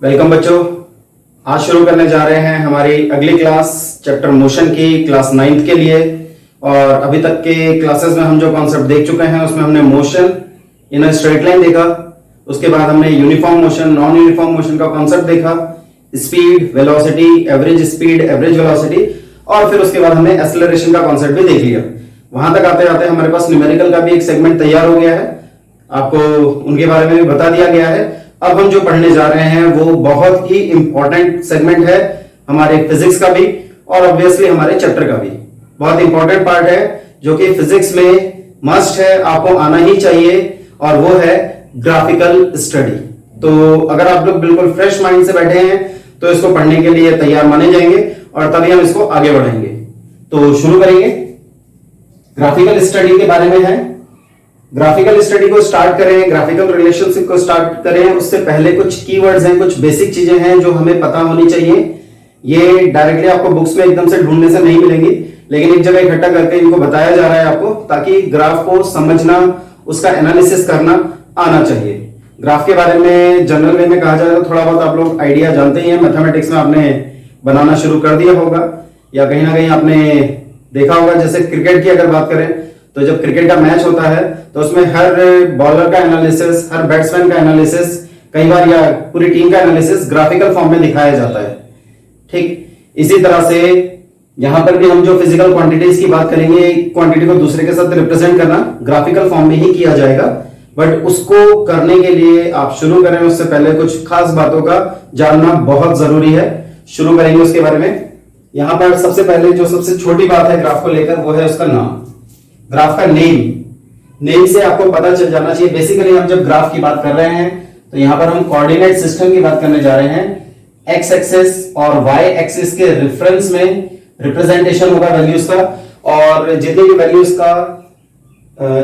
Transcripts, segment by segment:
Welcome बच्चों। आज शुरू करने जा रहे हैं हमारी अगली क्लास चैप्टर मोशन की क्लास 9th के लिए। और अभी तक के क्लासेस में हम जो कॉन्सेप्ट देख चुके हैं उसमें हमने motion in a straight line देखा, उसके बाद हमने uniform motion, non uniform motion का कॉन्सेप्ट देखा, speed, velocity, average speed, average velocity, और फिर उसके बाद हमने एक्सेलरेशन का कॉन्सेप्ट भी देख लिया। वहां तक आते आते हमारे पास न्यूमेरिकल का भी एक सेगमेंट तैयार हो गया है, आपको उनके बारे में भी बता दिया गया है। अब हम जो पढ़ने जा रहे हैं वो बहुत ही इंपॉर्टेंट सेगमेंट है हमारे फिजिक्स का भी और ऑब्वियसली हमारे चैप्टर का भी। बहुत इंपॉर्टेंट पार्ट है जो कि फिजिक्स में मस्ट है, आपको आना ही चाहिए, और वो है ग्राफिकल स्टडी। तो अगर आप लोग बिल्कुल फ्रेश माइंड से बैठे हैं तो इसको पढ़ने के लिए तैयार माने जाएंगे और तभी हम इसको आगे बढ़ाएंगे। तो शुरू करेंगे। ग्राफिकल स्टडी के बारे में है। ग्राफिकल स्टडी को स्टार्ट करें, ग्राफिकल रिलेशनशिप को स्टार्ट करें, उससे पहले कुछ कीवर्ड्स हैं, कुछ बेसिक चीजें हैं जो हमें पता होनी चाहिए। ये डायरेक्टली आपको बुक्स में एकदम से ढूंढने से नहीं मिलेंगी, लेकिन एक जगह इकट्ठा करके इनको बताया जा रहा है आपको, ताकि ग्राफ को समझना, उसका एनालिसिस करना आना चाहिए। ग्राफ के बारे में जनरल वे में कहा जाए तो थोड़ा बहुत आप लोग आइडिया जानते ही हैं। मैथमेटिक्स में आपने बनाना शुरू कर दिया होगा या कहीं ना कहीं आपने देखा होगा। जैसे क्रिकेट की अगर बात करें तो जब क्रिकेट का मैच होता है तो उसमें हर बॉलर का एनालिसिस, हर बैट्समैन का एनालिसिस, कई बार या पूरी टीम का एनालिसिस ग्राफिकल फॉर्म में दिखाया जाता है। ठीक इसी तरह से यहां पर भी हम जो फिजिकल क्वांटिटीज की बात करेंगे, एक क्वांटिटी को दूसरे के साथ रिप्रेजेंट करना ग्राफिकल फॉर्म में ही किया जाएगा। बट उसको करने के लिए आप शुरू करें उससे पहले कुछ खास बातों का जानना बहुत जरूरी है। शुरू करेंगे उसके बारे में। यहां पर सबसे पहले जो सबसे छोटी बात है ग्राफ को लेकर वो है उसका नाम, ग्राफ का नेम से आपको पता चल जाना चाहिए। बेसिकली हम जब ग्राफ की बात कर रहे हैं तो यहां पर हम कोऑर्डिनेट सिस्टम की बात करने जा रहे हैं। एक्स एक्सिस और वाई एक्सिस के रेफरेंस में रिप्रेजेंटेशन होगा वैल्यूज का, और जितनी भी वैल्यूज का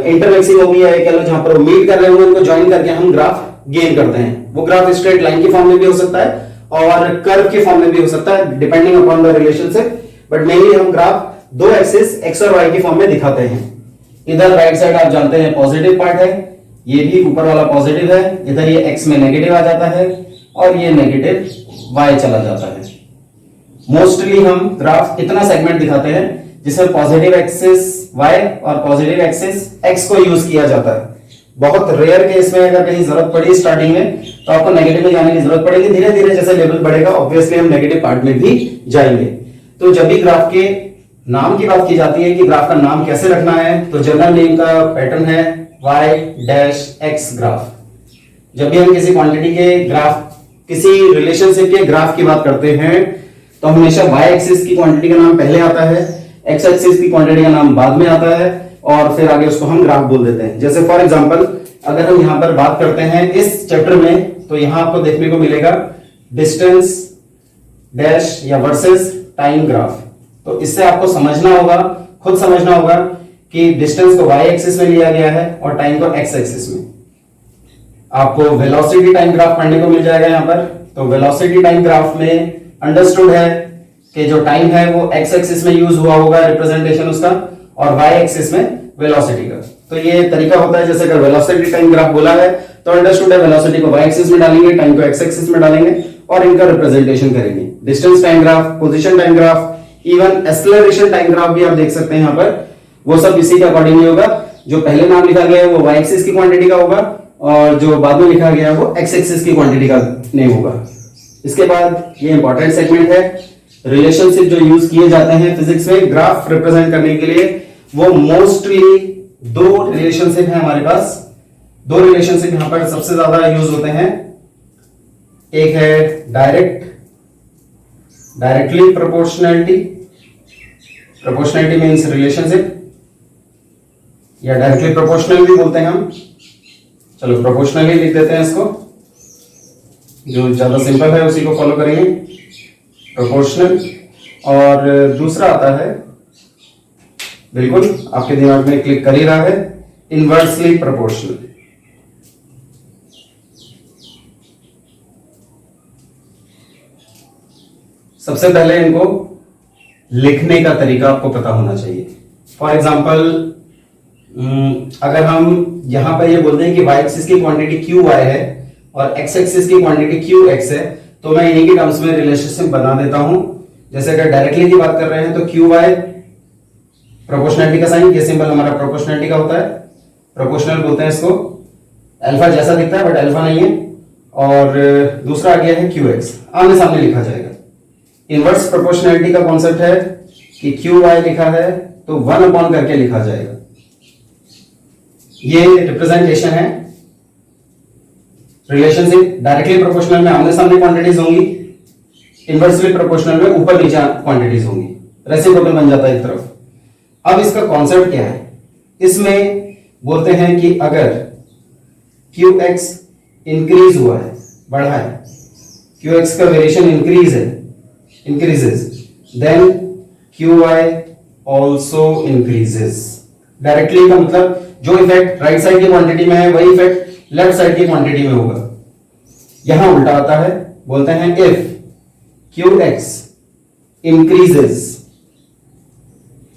इंटरमिक्सिंग होगी या कह लो जहां पर वो मीट कर रहे होंगे उनको ज्वाइन करके हम ग्राफ गेन करते हैं। वो ग्राफ स्ट्रेट लाइन की फॉर्म में भी हो सकता है और कर्व के फॉर्म में भी हो सकता है, depending upon the relationship. But mainly हम ग्राफ दो एक्सिस एक्स और वाई की फॉर्म में दिखाते हैं। इधर राइट साइड आप जानते हैं पॉजिटिव पार्ट है, ये भी ऊपर वाला पॉजिटिव है, इधर ये एक्स में नेगेटिव आ जाता है और ये नेगेटिव वाई चला जाता है। मोस्टली हम ग्राफ इतना सेगमेंट दिखाते हैं जिसमें पॉजिटिव एक्सिस वाई और पॉजिटिव एक्सिस एक्स को यूज किया जाता है। बहुत रेयर केस में अगर कहीं जरूरत पड़ी स्टार्टिंग में तो आपको नेगेटिव में जाने की जरूरत पड़ेगी। धीरे धीरे जैसे लेवल बढ़ेगा ऑब्वियसली हम नेगेटिव पार्ट में भी जाएंगे। तो जब भी ग्राफ के नाम की बात की जाती है कि ग्राफ का नाम कैसे रखना है, तो जनरल नेम का पैटर्न है y-x ग्राफ। जब भी हम किसी क्वांटिटी के ग्राफ, किसी रिलेशनशिप के ग्राफ की बात करते हैं तो हमेशा y एक्सिस की क्वांटिटी का नाम पहले आता है, x एक्सिस की क्वांटिटी का नाम बाद में आता है, और फिर आगे उसको हम ग्राफ बोल देते हैं। जैसे फॉर एग्जांपल अगर हम यहां पर बात करते हैं इस चैप्टर में, तो यहां आपको देखने को मिलेगा डिस्टेंस डैश या वर्सेस टाइम ग्राफ। तो इससे आपको समझना होगा, खुद समझना होगा कि डिस्टेंस को y एक्सिस में लिया गया है और टाइम को x एक्सिस में। आपको वेलोसिटी टाइम ग्राफ पढ़ने को मिल जाएगा यहां पर। तो वेलोसिटी टाइम ग्राफ में अंडरस्टूड है कि जो टाइम है वो x एक्सिस में यूज हुआ होगा रिप्रेजेंटेशन उसका, और y एक्सिस में वेलोसिटी का। तो ये तरीका होता है, जैसे अगर वेलोसिटी टाइम ग्राफ बोला है तो अंडरस्टूड है वेलोसिटी को y एक्सिस में डालेंगे, टाइम को x एक्सिस में डालेंगे और इनका रिप्रेजेंटेशन करेंगे। Distance time graph, position time graph, even acceleration time graph भी आप देख सकते हैं यहां पर। वो सब इसी के अकॉर्डिंग ही होगा। जो पहले नाम लिखा गया है वो y एक्सिस की क्वांटिटी का होगा और जो बाद में लिखा गया है वो x एक्सिस की क्वांटिटी का नेम होगा। इसके बाद ये इंपॉर्टेंट सेगमेंट है, रिलेशनशिप जो यूज किए जाते हैं फिजिक्स में ग्राफ रिप्रेजेंट करने के लिए, वो मोस्टली दो रिलेशनशिप है हमारे पास। दो रिलेशनशिप यहां पर सबसे ज्यादा यूज होते हैं। एक है directly proportionality, proportionality means relationship, या डायरेक्टली प्रोपोर्शनल भी बोलते हैं हम। चलो प्रोपोर्शनल ही लिख देते हैं इसको, जो ज्यादा सिंपल है उसी को फॉलो करेंगे, प्रोपोर्शनल। और दूसरा आता है, बिल्कुल आपके दिमाग में क्लिक कर ही रहा है, इनवर्सली प्रोपोर्शनल। सबसे पहले इनको लिखने का तरीका आपको पता होना चाहिए। फॉर एग्जाम्पल अगर हम यहां पर ये बोलते हैं कि y एक्सिस की क्वांटिटी qy है और x एक्सिस की क्वांटिटी qx है, तो मैं इन्हीं की टर्म्स में रिलेशनशिप बना देता हूं। जैसे अगर डायरेक्टली की बात कर रहे हैं तो क्यू वाई प्रोपोर्शनलिटी का साइन, ये सिंबल हमारा प्रोपोर्शनलिटी का होता है, प्रोपोर्शनल बोलते हैं इसको। अल्फा जैसा दिखता है बट अल्फा नहीं है। और दूसरा आ गया है क्यू एक्स, आमने सामने लिखा जाएगा। इनवर्स प्रोपोर्शनलिटी का कॉन्सेप्ट है कि क्यू वाई लिखा है तो 1 अपॉन करके लिखा जाएगा। ये रिप्रेजेंटेशन है रिलेशनशिप। डायरेक्टली प्रोपोर्शनल में आमने सामने क्वांटिटीज होंगी, इनवर्सली प्रोपोर्शनल में ऊपर नीचे क्वांटिटीज होंगी, रेसिप्रोकल बन जाता है एक तरफ। अब इसका कॉन्सेप्ट क्या है, इसमें बोलते हैं कि अगर क्यू एक्स इंक्रीज हुआ है, बढ़ा है, क्यू एक्स का variation increases, then Q Y also increases. Directly का मतलब जो इफेक्ट राइट साइड की क्वांटिटी में है वही इफेक्ट लेफ्ट साइड की क्वांटिटी में होगा। यहां उल्टा आता है, बोलते हैं if Q X increases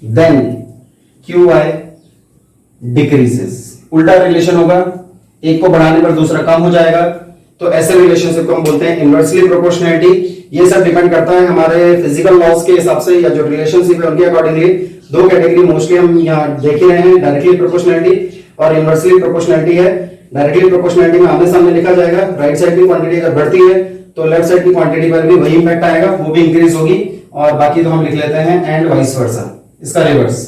then Q Y decreases. उल्टा रिलेशन होगा, एक को बढ़ाने पर दूसरा कम हो जाएगा। तो ऐसे रिलेशनशिप को हम बोलते हैं इनवर्सली प्रोपोर्शनलिटी। ये सब डिपेंड करता है हमारे फिजिकल लॉज के हिसाब से, या जो रिलेशनशिप है उनके अकॉर्डिंगली। दो कैटेगरी मोस्टली हम यहाँ देख ही रहे हैं, डायरेक्टली प्रोपोर्शनलिटी और इनवर्सली प्रोपोर्शनलिटी है। डायरेक्टली प्रोपोर्शनलिटी में आमने सामने लिखा जाएगा, राइट साइड की क्वांटिटी अगर बढ़ती है तो लेफ्ट साइड की क्वांटिटी पर भी वही इंपैक्ट आएगा, वो भी इंक्रीज होगी। और बाकी तो हम लिख लेते हैं एंड वाइस वर्सा, इसका रिवर्स।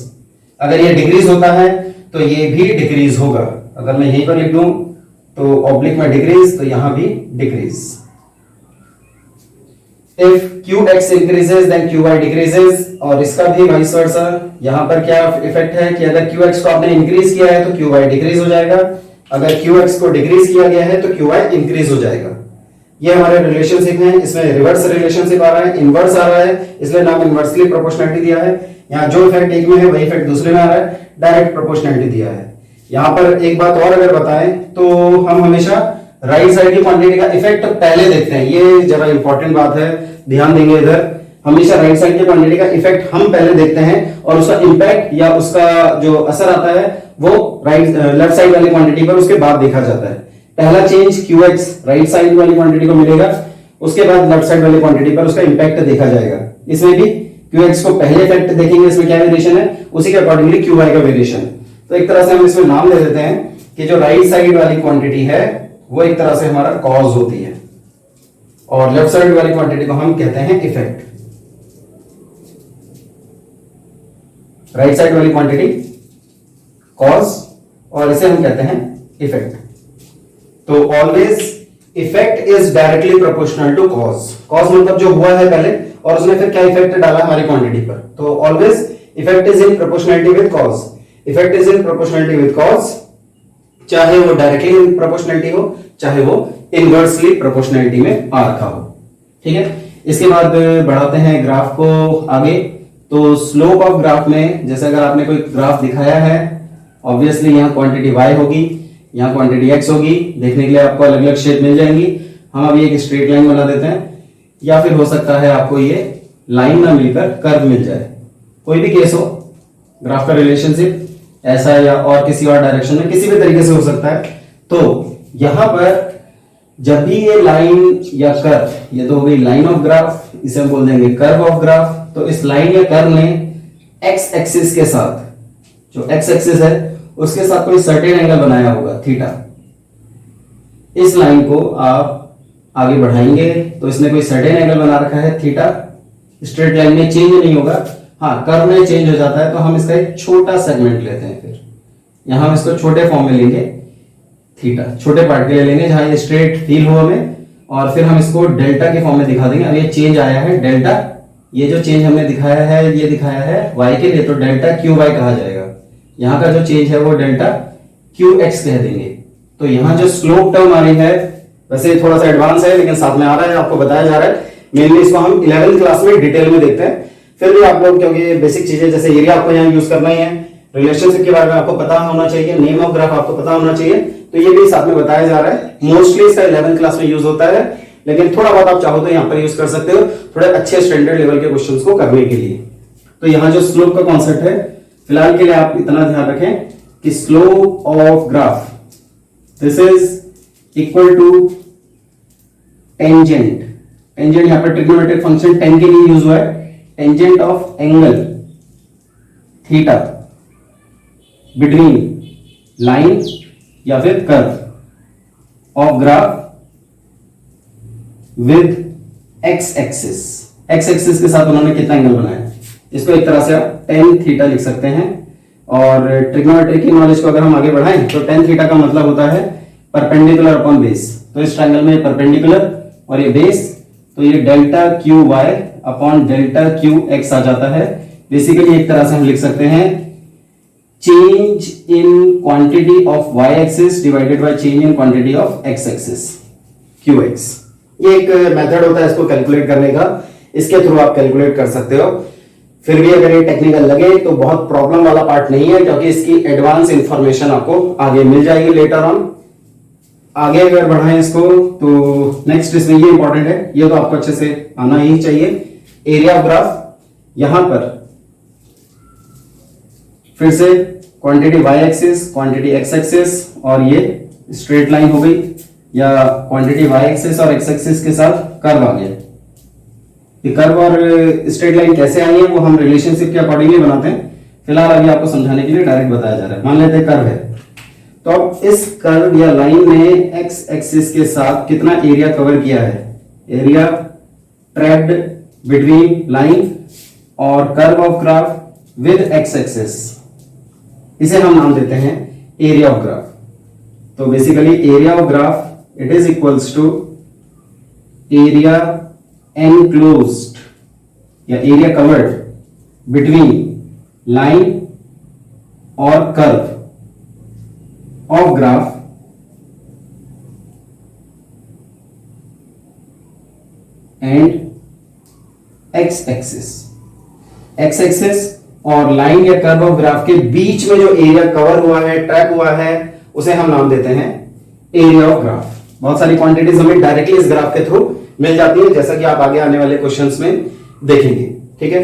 अगर ये डिक्रीज होता है तो ये भी डिक्रीज होगा। अगर मैं यहीं पर लिख दूं तो ऑब्लिक में डिक्रीज, तो यहां भी decrease. If QX increases then QY decreases, और इसका भी वाइस वर्सा। यहां पर क्या इफेक्ट है कि अगर QX को आपने इंक्रीज किया है तो QY डिक्रीज हो जाएगा, अगर QX को डिक्रीज किया गया है तो QY इंक्रीज हो जाएगा। ये हमारे रिलेशनशिप हैं। इसमें रिवर्स रिलेशनशिप आ रहा है, इनवर्स आ रहा है, इसलिए नाम इनवर्सली प्रोपोर्शनलिटी दिया है। यहाँ जो इफेक्ट एक में है वही इफेक्ट दूसरे में आ रहा है, डायरेक्ट प्रोपोर्शनलिटी दिया है। यहाँ पर एक बात और अगर बताएं तो हम हमेशा राइट साइड की क्वांटिटी का इफेक्ट पहले देखते हैं। ये जरा इंपॉर्टेंट बात है, ध्यान देंगे इधर। हमेशा राइट साइड की क्वांटिटी का इफेक्ट हम पहले देखते हैं और उसका इंपैक्ट या उसका जो असर आता है वो लेफ्ट साइड वाली क्वांटिटी पर उसके बाद देखा जाता है। पहला चेंज QX राइट साइड वाली क्वांटिटी को मिलेगा, उसके बाद लेफ्ट साइड वाली क्वांटिटी पर उसका इंपैक्ट देखा जाएगा। इसमें भी QX को पहले इफेक्ट देखेंगे, इसमें क्या वेरिएशन है, उसी के अकॉर्डिंगली QY का वेरिएशन। तो एक तरह से हम इसमें नाम दे देते हैं कि जो राइट साइड वाली क्वांटिटी है वो एक तरह से हमारा कॉज होती है और लेफ्ट साइड वाली क्वांटिटी को हम कहते हैं इफेक्ट। राइट साइड वाली क्वांटिटी कॉज और इसे हम कहते हैं इफेक्ट। तो always effect is directly proportional to cause. Cause मतलब जो हुआ है पहले और उसने फिर क्या इफेक्ट डाला हमारी क्वांटिटी पर। तो always effect is in proportionality with cause. Effect is in proportionality with cause, चाहे वो डायरेक्टली प्रोपोर्शनलिटी हो चाहे वो इनवर्सली प्रोपोर्शनलिटी में आ रखा हो। ठीक है, इसके बाद बढ़ाते हैं ग्राफ को आगे। तो स्लोप ऑफ ग्राफ में जैसे अगर आपने कोई ग्राफ दिखाया है, ऑब्वियसली यहाँ क्वांटिटी y होगी, यहाँ क्वांटिटी x होगी। देखने के लिए आपको अलग अलग शेप मिल जाएंगी। हम अभी एक स्ट्रेट लाइन बना देते हैं, या फिर हो सकता है आपको ये लाइन ना मिलकर कर्व मिल जाए। कोई भी केस हो, ग्राफ का रिलेशनशिप ऐसा या और किसी और डायरेक्शन में किसी भी तरीके से हो सकता है। तो यहां पर जब भी ये लाइन या कर्व, ये तो हो गई लाइन ऑफ ग्राफ, इसे हम बोल देंगे कर्व ऑफ ग्राफ। तो इस लाइन या कर्व ने एक्स एक्सिस के साथ, जो एक्स एक्सिस है उसके साथ कोई सर्टेन एंगल बनाया होगा थीटा। इस लाइन को आप आगे बढ़ाएंगे तो इसने कोई सर्टेन एंगल बना रखा है थीटा। स्ट्रेट लाइन में चेंज नहीं होगा, हाँ कर्व में चेंज हो जाता है। तो हम इसका एक छोटा सेगमेंट लेते हैं, फिर यहां हम इसको छोटे फॉर्म में लेंगे, थीटा छोटे पार्ट के लिए लेंगे जहां ये स्ट्रेट फील हो हमें, और फिर हम इसको डेल्टा के फॉर्म में दिखा देंगे। अब ये चेंज आया है डेल्टा, ये जो चेंज हमने दिखाया है ये दिखाया है y के लिए, तो डेल्टा QY कहा जाएगा। यहाँ का जो चेंज है वो डेल्टा QX कह देंगे। तो यहाँ जो स्लोप टर्म आ रही है, वैसे थोड़ा सा एडवांस है लेकिन साथ में आ रहा है, आपको बताया जा रहा है। मेनली इसको हम 11th क्लास में डिटेल में देखते हैं। फिर भी आप लोग, क्योंकि बेसिक चीजें जैसे एरिया आपको यहाँ यूज करना ही है, रिलेशनशिप के बारे में आपको पता होना चाहिए, नेम ऑफ ग्राफ आपको पता होना चाहिए, तो ये भी साथ में बताया जा रहा है। मोस्टली इसका 11th क्लास में यूज होता है, लेकिन थोड़ा बहुत आप चाहो तो यहाँ पर यूज कर सकते हो थोड़े अच्छे स्टैंडर्ड लेवल के क्वेश्चंस को करने के लिए। तो यहाँ जो स्लोप का कॉन्सेप्ट है, फिलहाल के लिए आप इतना ध्यान रखें कि slope of graph this is equal to tangent. Tangent यहाँ पर ट्रिग्नोमेट्रिक फंक्शन टेन के लिए यूज हुआ है, tangent of angle theta between line या फिर curve of graph with X axis. X axis के साथ उन्होंने कितना एंगल बनाया, इसको एक तरह से आप टेन थीटा लिख सकते हैं। और ट्रिग्नोमेट्री की नॉलेज को अगर हम आगे बढ़ाएं तो टेन थीटा का मतलब होता है परपेंडिकुलर अपॉन बेस। तो इस ट्रायंगल में परपेंडिकुलर और ये बेस, तो ये delta Q Y upon delta Q X आ जाता है। बेसिकली एक तरह से हम लिख सकते हैं change in quantity of Y axis divided by change in quantity of X axis Q X. ये एक मेथड होता है इसको कैलकुलेट करने का, इसके थ्रू आप कैलकुलेट कर सकते हो। फिर भी अगर ये टेक्निकल लगे तो बहुत प्रॉब्लम वाला पार्ट नहीं है, क्योंकि इसकी एडवांस इंफॉर्मेशन आपको आगे मिल जाएगी लेटर ऑन। आगे अगर बढ़ाएं इसको तो नेक्स्ट इसमें ये इंपॉर्टेंट है, ये तो आपको अच्छे से आना ही चाहिए। एरिया ऑफ ग्राफ, यहां पर फिर से quantity Y axis, quantity X axis, और ये स्ट्रेट लाइन हो गई, या क्वांटिटी वाई एक्सिस और एक्स एक्सिस के साथ कर्व आ गया। ये कर्व और स्ट्रेट लाइन कैसे आई है वो हम रिलेशनशिप के अकॉर्डिंगली बनाते हैं। फिलहाल अभी आपको समझाने के लिए डायरेक्ट बताया जा रहा है। मान लेते हैं कर्व है, तो अब इस कर्व या लाइन ने एक्स एक्सिस के साथ कितना एरिया कवर किया है, एरिया ट्रैक्ड बिटवीन लाइन और curve of graph with X axis, इसे हम नाम देते हैं एरिया ऑफ ग्राफ। तो basically area of graph it is equals to area enclosed या एरिया कवर्ड बिटवीन लाइन और curve of graph and X axis. X axis और line या कर्व ऑफ ग्राफ के बीच में जो एरिया कवर हुआ है, ट्रैक हुआ है, उसे हम नाम देते हैं एरिया ऑफ ग्राफ। बहुत सारी क्वांटिटीज हमें डायरेक्टली इस ग्राफ के थ्रू मिल जाती है, जैसा कि आप आगे आने वाले क्वेश्चंस में देखेंगे। ठीक है,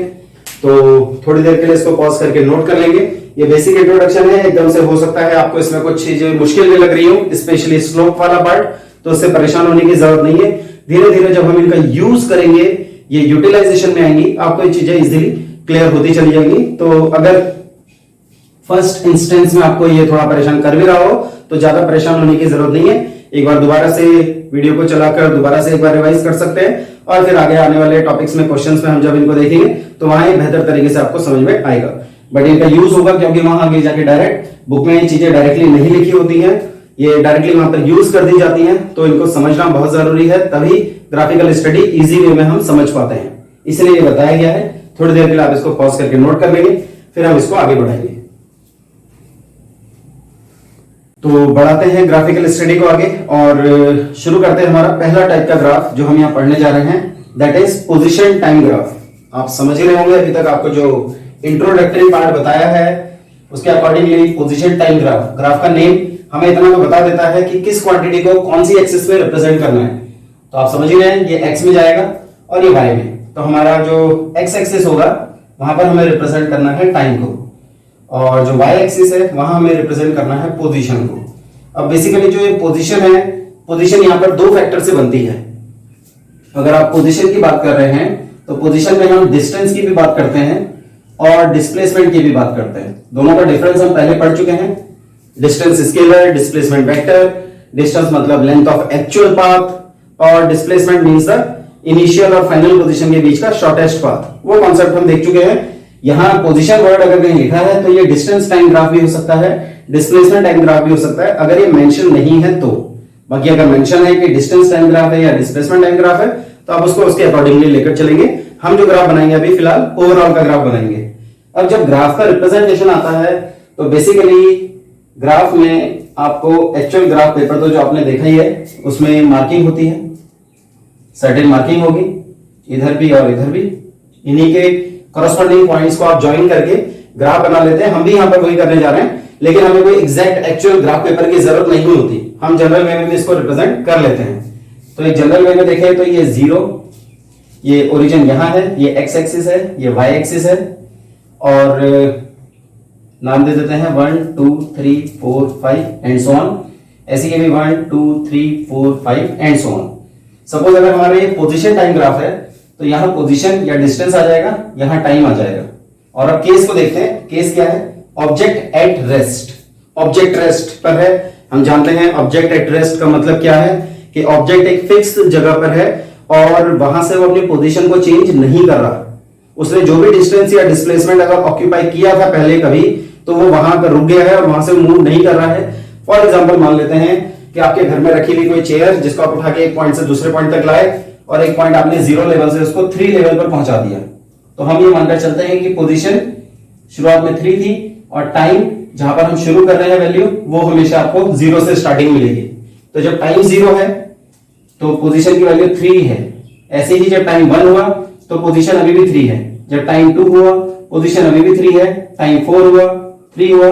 तो थोड़ी देर के लिए इसको पॉज करके नोट कर लेंगे। ये बेसिक इंट्रोडक्शन है, एकदम से हो सकता है आपको इसमें कुछ चीजें मुश्किल भी लग रही हो, स्पेशली स्लोप वाला पार्ट, तो उससे परेशान होने की जरूरत नहीं है। धीरे धीरे जब हम इनका यूज करेंगे, ये यूटिलाइजेशन में आएंगी, आपको ये चीजें इजीली क्लियर होती चली जाएंगी। तो अगर फर्स्ट इंस्टेंस में आपको ये थोड़ा परेशान कर भी रहा हो तो ज्यादा परेशान होने की जरूरत नहीं है। एक बार दोबारा से वीडियो को चलाकर दोबारा से एक बार रिवाइज कर सकते हैं, और फिर आगे आने वाले टॉपिक्स में, क्वेश्चंस में हम जब इनको देखेंगे तो वहां ये बेहतर तरीके से आपको समझ में आएगा। बट इनका यूज होगा, क्योंकि वहां आगे जाके डायरेक्ट बुक में ये चीजें डायरेक्टली नहीं लिखी होती हैं, ये डायरेक्टली वहां पर यूज कर दी जाती हैं, तो इनको समझना बहुत जरूरी है, तभी ग्राफिकल स्टडी इजी वे में हम समझ पाते हैं। इसलिए ये बताया गया है। थोड़ी देर के लिए आप इसको पॉज करके नोट कर लेंगे, फिर हम इसको आगे बढ़ाएंगे। तो बढ़ाते हैं ग्राफिकल स्टडी को आगे और शुरू करते हैं हमारा पहला टाइप का ग्राफ जो हम यहां पढ़ने जा रहे हैं, that is position time graph. आप समझ ही रहे होंगे, अभी तक आपको जो इंट्रोडक्टरी पार्ट बताया है उसके accordingly position time graph, graph का नेम हमें इतना तो बता देता है कि किस क्वांटिटी को कौन सी एक्सिस में रिप्रेजेंट करना है। तो आप समझ ही रहे हैं, ये एक्स में जाएगा और ये वाई में। तो हमारा जो एक्स एक्सिस होगा वहां पर हमें रिप्रेजेंट करना है टाइम को, और जो वाई एक्सिस है वहां हमें रिप्रेजेंट करना है पोजीशन को। अब बेसिकली जो ये पोजीशन है, पोजीशन यहां पर दो फैक्टर से बनती है। अगर आप पोजीशन की बात कर रहे हैं तो पोजीशन में हम डिस्टेंस की भी बात करते हैं और डिस्प्लेसमेंट की भी बात करते हैं। दोनों का डिफरेंस हम पहले पढ़ चुके हैं। Distance scalar, displacement vector. Distance मतलब लेंथ ऑफ एक्चुअल पाथ और डिस्प्लेसमेंट मींस द इनिशियल और फाइनल पोजीशन के बीच का शॉर्टेस्ट पाथ। वो कॉन्सेप्ट हम देख चुके हैं। यहां पोजीशन वर्ड अगर कहीं लिखा है तो ये डिस्टेंस टाइम ग्राफ भी हो सकता है, डिस्प्लेसमेंट टाइम ग्राफ भी हो सकता है, अगर ये मेंशन नहीं है तो। बाकी अगर मेंशन है कि डिस्टेंस टाइम ग्राफ है या डिस्प्लेसमेंट टाइम ग्राफ है तो आप उसको उसके अकॉर्डिंगली लेकर चलेंगे। हम जो ग्राफ बनाएंगे अभी फिलहाल ओवरऑल का ग्राफ बनाएंगे। अब जब ग्राफ का रिप्रेजेंटेशन आता है तो बेसिकली ग्राफ में आपको एक्चुअल ग्राफ पेपर तो जो आपने देखा ही है उसमें मार्किंग होती है, सर्टेन मार्किंग होगी इधर भी और इधर भी। इन्हीं के कॉरेस्पॉन्डिंग पॉइंट्स को आप ज्वाइन करके ग्राफ बना लेते हैं। हम भी यहां पर वही करने जा रहे हैं, लेकिन हमें कोई एग्जैक्ट एक्चुअल ग्राफ पेपर की जरूरत नहीं होती, हम जनरल वे में भी इसको रिप्रेजेंट कर लेते हैं। तो एक जनरल वे में देखें तो ये 0, ये ओरिजिन यहां है, ये एक्स एक्सिस है, ये वाई एक्सिस है, और नाम दे देते हैं 1 2 3 4 5 एंड सो ऑन। ऐसे के भी 1 2 3 4 5 एंड सो ऑन। सपोज अगर हमारे पोजीशन टाइम ग्राफ है तो यहाँ पोजीशन या डिस्टेंस आ जाएगा, यहाँ टाइम आ जाएगा। और अब केस को देखते हैं। केस क्या है? Object at rest. Object rest पर है। हम जानते हैं ऑब्जेक्ट एट रेस्ट का मतलब क्या है कि ऑब्जेक्ट एक फिक्स जगह पर है और वहां से वो अपनी पोजीशन को चेंज नहीं कर रहा। उसने जो भी डिस्टेंस या डिस्प्लेसमेंट अगर ऑक्यूपाई किया था पहले कभी, तो वो वहां पर रुक गया है और वहां से मूव नहीं कर रहा है। फॉर एग्जाम्पल मान लेते हैं कि आपके घर में रखी हुई कोई चेयर जिसको आप उठा के एक पॉइंट से दूसरे पॉइंट तक लाए और एक पॉइंट आपने 0 लेवल से उसको 3 लेवल पर पहुंचा दिया, तो हम ये मानकर चलते हैं कि पोजीशन शुरुआत में 3 थी और टाइम जहां पर हम शुरू कर रहे हैं वैल्यू वो हमेशा आपको 0 से स्टार्टिंग मिलेगी। तो जब टाइम 0 है तो पोजीशन की वैल्यू 3 है। ऐसे ही जब टाइम 1 हुआ तो पोजीशन अभी भी 3 है। जब टाइम 2 हुआ पोजीशन अभी भी 3 है। टाइम 4 हुआ 3 हुआ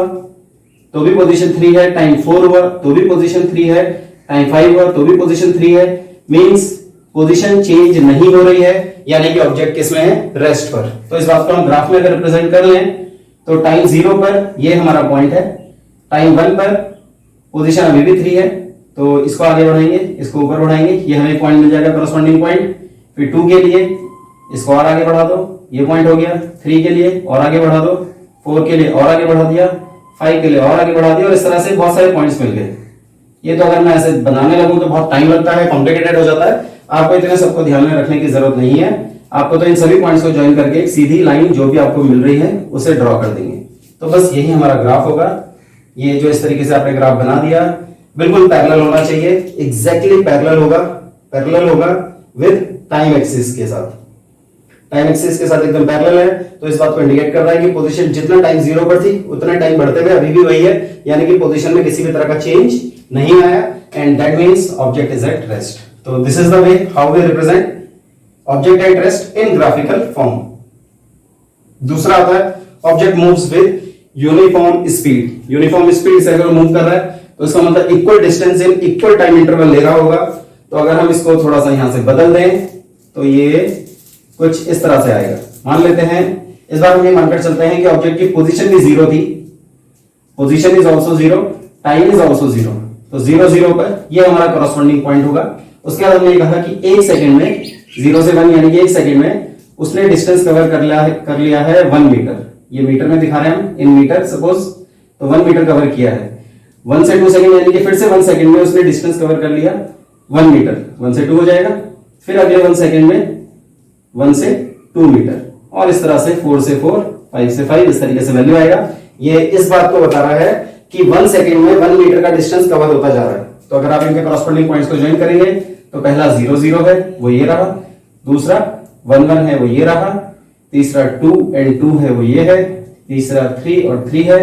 तो भी पोजीशन 3 है। टाइम 4 हुआ तो भी पोजीशन 3 है। टाइम 5 हुआ तो भी पोजीशन 3 है। मींस पोजीशन चेंज नहीं हो रही है, यानी कि ऑब्जेक्ट किसमें है? रेस्ट पर। तो इस बात को हम ग्राफ में अगर रिप्रेजेंट कर लें तो टाइम 0 पर ये हमारा पॉइंट है। टाइम 1 पर पोजीशन अभी भी 3 है, तो इसको आगे बढ़ाएंगे, इसको ऊपर बढ़ाएंगे, ये हमें पॉइंट मिल जाएगा करस्पॉन्डिंग पॉइंट। फिर 2 के लिए इसको और आगे बढ़ा दो, ये पॉइंट हो गया। 3 के लिए और आगे बढ़ा दो, 4 के लिए और आगे बढ़ा दिया, 5 के लिए और आगे बढ़ा दिया और इस तरह से बहुत सारे पॉइंट्स मिल गए। ये तो अगर मैं ऐसे बनाने लगूं तो बहुत टाइम लगता है, कॉम्प्लिकेटेड हो जाता है। आपको इतने सबको ध्यान में रखने की जरूरत नहीं है। आपको तो इन सभी पॉइंट्स को ज्वाइन करके एक सीधी लाइन जो भी आपको मिल रही है उसे ड्रॉ कर देंगे। तो बस यही हमारा ग्राफ होगा। ये जो इस तरीके से आपने ग्राफ बना दिया बिल्कुल पैरेलल होना चाहिए, एग्जैक्टली पैरेलल होगा विद टाइम एक्सिस के साथ। टाइम एक्सिस के साथ एकदम पैरेलल है, तो इस बात को इंडिकेट कर रहा है कि पोजीशन जितना टाइम 0 पर थी उतना टाइम बढ़ते हुए अभी भी वही है, यानी कि पोजीशन में किसी भी तरह का चेंज नहीं आया। And that means object is at rest. तो this is the way how we represent object at rest in graphical form. दूसरा आता है object moves with uniform speed. Uniform speed से अगर मूव कर रहा है तो इसका मतलब equal distance in equal time interval ले रहा होगा। तो अगर हम इसको थोड़ा सा यहां से बदल दें तो ये कुछ इस तरह से आएगा। मान लेते हैं इस बार हम ये मानकर चलते हैं कि ऑब्जेक्ट की पोजीशन भी 0 थी, position is also 0, time is also 0। तो 0 0 पर ये हमारा कॉरेस्पॉन्डिंग पॉइंट होगा। उसके बाद हमने कहा कि 1 सेकंड में 0 से 1 यानी कि 1 सेकंड में उसने डिस्टेंस कवर कर लिया है 1 मीटर। ये मीटर में दिखा रहे हैं हम, इन मीटर सपोज, तो 1 मीटर कवर किया है। 1 से 2 सेकंड यानी कि फिर से 1 सेकंड में उसने डिस्टेंस कवर कर लिया 1 मीटर। 1 से 2 हो जाएगा, फिर अगले 1 सेकंड में 1 से 2 मीटर और इस तरह से 4 से 4, 5 से 5, इस तरीके से वैल्यू आएगा। ये इस बात को बता रहा है कि 1 सेकंड में 1 मीटर का डिस्टेंस कवर होता जा रहा है। तो अगर आप इनके कॉरेस्पॉन्डिंग पॉइंट्स को ज्वाइन करेंगे तो पहला 0 0 है वो ये रहा, दूसरा 1 1 है वो ये रहा, तीसरा 2 and 2 है वो ये है, तीसरा 3 और 3 है,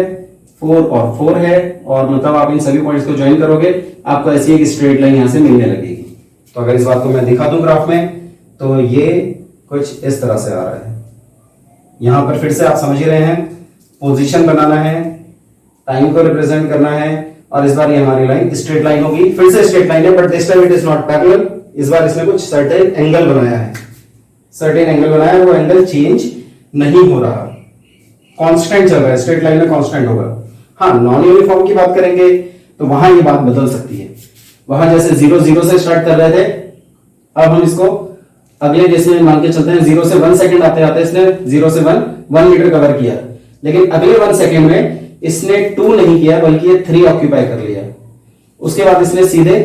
4 और 4 है। और मतलब आप इन सभी पॉइंट्स को ज्वाइन करोगे आपको ऐसी एक स्ट्रेट लाइन यहां से मिलने लगेगी। तो अगर इस बात को मैं दिखा दूं ग्राफ में तो ये कुछ इस तरह से आ रहा है। यहां पर फिर से आप समझ रहे हैं, पोजीशन बनाना है, टाइम को रिप्रेजेंट करना है और इस बार ये हमारी लाइन स्ट्रेट लाइन होगी। फिर से स्ट्रेट लाइन है but this time it is not parallel. इस बार इसने कुछ सर्टेन एंगल बनाया है, सर्टेन एंगल बनाया है, वो एंगल चेंज नहीं हो रहा, कांस्टेंट चल रहा है, स्ट्रेट लाइन में कांस्टेंट होगा। हाँ, नॉन यूनिफॉर्म की बात करेंगे तो वहां ये बात बदल सकती है। वहां जैसे 0 0 से स्टार्ट कर रहे थे, अब हम इसको अगले जैसे मान के चलते हैं 0 से 1 सेकंड आते आते इसने 0 से 1 मीटर कवर किया, लेकिन अगले 1 सेकंड में इसने 2 नहीं किया बल्कि ये 3 ऑक्यूपाई कर लिया। उसके बाद इसने सीधे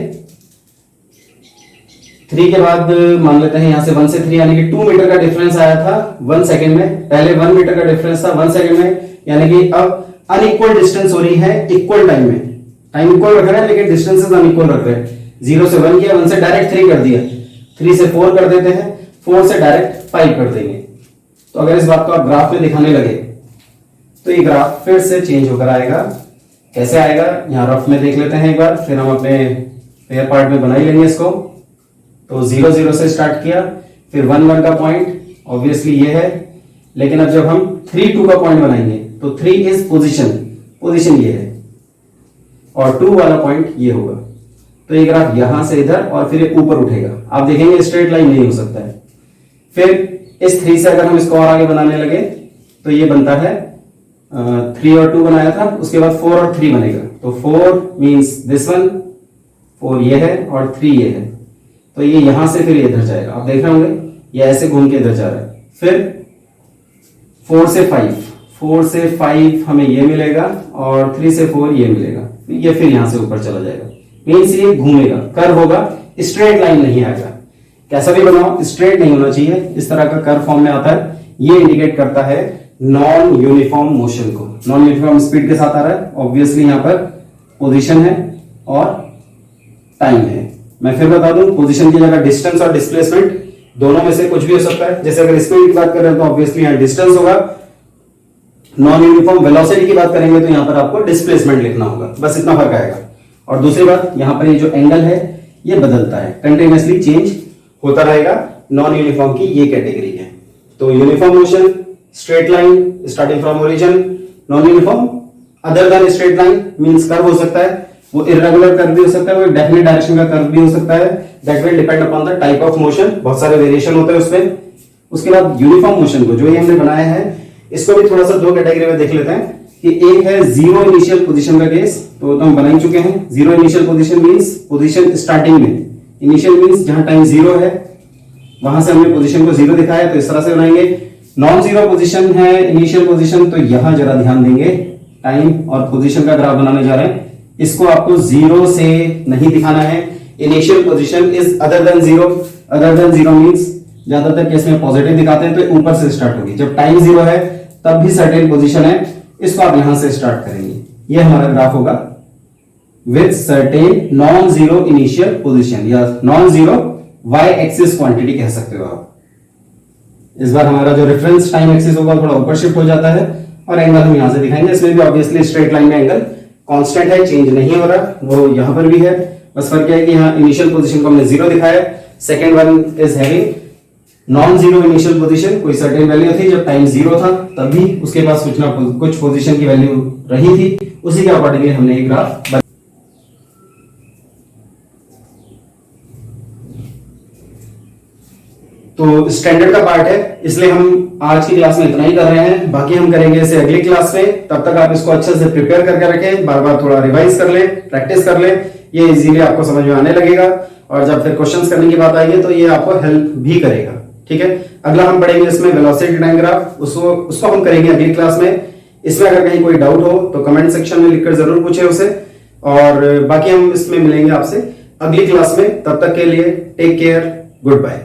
3 के बाद मान लेते हैं यहां से 1 से 3 यानी कि 2 मीटर का डिफरेंस आया था 1 सेकंड में। पहले 1 मीटर का डिफरेंस था 1 सेकंड में, यानी कि अब अनइक्वल डिस्टेंस हो रही है इक्वल टाइम में। टाइम इक्वल रख रहे हैं लेकिन डिस्टेंसेस अनइक्वल रख रहे हैं। 0 से 1 किया, 1 से डायरेक्ट 3 कर दिया, 3 से 4 कर देते हैं, 4 से डायरेक्ट 5 कर देंगे। तो अगर इस बात को आप ग्राफ में दिखाने लगे तो ये ग्राफ फिर से चेंज होकर आएगा। कैसे आएगा यहाँ रफ में देख लेते हैं एक बार, फिर हम अपने पेयर पार्ट में बना ही लेंगे इसको। तो 0 0 से स्टार्ट किया, फिर 1 1 का पॉइंट ऑब्वियसली ये है, लेकिन अब जब हम 3 2 का पॉइंट बनाएंगे तो 3 इज पोजीशन, पोजीशन ये है और 2 वाला पॉइंट ये होगा। तो ये ग्राफ यहां से इधर और फिर ऊपर उठेगा। आप देखेंगे स्ट्रेट लाइन नहीं हो सकता है। फिर इस 3 से अगर हम इसको और आगे बनाने लगे तो ये बनता है 3 और 2 बनाया था, उसके बाद 4 और 3 बनेगा। तो 4 मींस दिस वन, 4 ये है और 3 ये है। तो ये यहां से फिर इधर जाएगा, आप देख रहे होंगे ये ऐसे घूम के इधर जा रहा है। फिर 4 से 5 हमें ये मिलेगा और 3 से 4 ये मिलेगा, ये फिर यहां से ऊपर चला जाएगा। मीन्स ये घूमेगा, कर्व होगा, स्ट्रेट लाइन नहीं आएगा। कैसा भी बनाओ स्ट्रेट नहीं होना चाहिए, इस तरह का कर्व फॉर्म में आता है। ये इंडिकेट करता है नॉन यूनिफॉर्म मोशन को। नॉन यूनिफॉर्म स्पीड के साथ आ रहा है, ऑब्वियसली यहां पर पोजीशन है और टाइम है। मैं फिर बता दूं, पोजीशन की जगह डिस्टेंस और डिस्प्लेसमेंट दोनों में से कुछ भी हो सकता है। जैसे अगर स्पीड की बात कर रहे हैं तो ऑब्वियसली यहां डिस्टेंस होगा, नॉन यूनिफॉर्म वेलोसिटी की बात करेंगे तो यहां पर आपको डिस्प्लेसमेंट लिखना होगा, बस इतना फर्क आएगा। और दूसरी बात, यहां पर ये जो एंगल है ये बदलता है, कंटिन्यूअसली चेंज होता रहेगा। नॉन यूनिफॉर्म की ये कैटेगरी है। तो uniform motion, straight line starting from origin. Non uniform other than straight line means curve हो सकता है, वो इर्रेगुलर कर्व भी हो सकता है, वो डेफिनेट डायरेक्शन का कर्व भी हो सकता है। That will depend upon the type of motion, बहुत सारे वेरिएशन होते हैं उसमें। उसके बाद यूनिफॉर्म मोशन को जो ये हमने बनाया है इसको भी थोड़ा सा दो कैटेगरी में देख लेते हैं कि एक है जीरो इनिशियल पोजीशन का केस, तो हम बना ही चुके हैं। Zero initial position means position starting में, इनिशियल मींस जहां टाइम जीरो है वहां से हमने पोजीशन को जीरो दिखाया, तो इस तरह से बनाएंगे। नॉन जीरो पोजीशन है इनिशियल पोजीशन, तो यहां जरा ध्यान देंगे, टाइम और पोजीशन का ग्राफ बनाने जा रहे हैं। इसको आपको जीरो से नहीं दिखाना है। Initial position is other than zero. Other than zero means ज्यादातर केस में पॉजिटिव दिखाते हैं, तो ऊपर से स्टार्ट होगी। जब टाइम जीरो है तब भी सर्टेन पोजीशन है, इसको आप यहां से स्टार्ट करेंगे। ये हमारा ग्राफ होगा with certain non zero initial position या non zero Y axis quantity कह सकते हो आप। इस बार हमारा जो रेफरेंस टाइम एक्सिस होगा थोड़ा ऊपर शिफ्ट हो जाता है और एंगल हम यहां से दिखाएंगे। इसमें भी ऑब्वियसली स्ट्रेट लाइन में एंगल कांस्टेंट है, चेंज नहीं हो रहा, वो यहां पर भी है। बस फर्क है कि यहां इनिशियल पोजीशन को हमने जीरो दिखाया, second one is having non zero initial position, कोई सर्टेन वैल्यू थी जब टाइम जीरो था तभी उसके पास कुछ पोजीशन की वैल्यू रही थी, उसी के अकॉर्डिंगली हमने एक ग्राफ। तो स्टैंडर्ड का पार्ट है, इसलिए हम आज की क्लास में इतना ही कर रहे हैं, बाकी हम करेंगे इसे अगली क्लास में। तब तक आप इसको अच्छे से प्रिपेयर करके रखें, बार बार थोड़ा रिवाइज कर ले, प्रैक्टिस कर ले, ये इजीली आपको समझ में आने लगेगा। और जब फिर क्वेश्चंस करने की बात आएगी तो ये आपको हेल्प भी करेगा। ठीक है, अगला हम पढ़ेंगे इसमें वेलोसिटी टाइम ग्राफ, उसको हम करेंगे अगली क्लास में। इसमें अगर कहीं कोई डाउट हो तो कमेंट सेक्शन में लिखकर जरूर पूछे उसे, और बाकी हम इसमें मिलेंगे आपसे अगली क्लास में। तब तक के लिए टेक केयर, गुड बाय।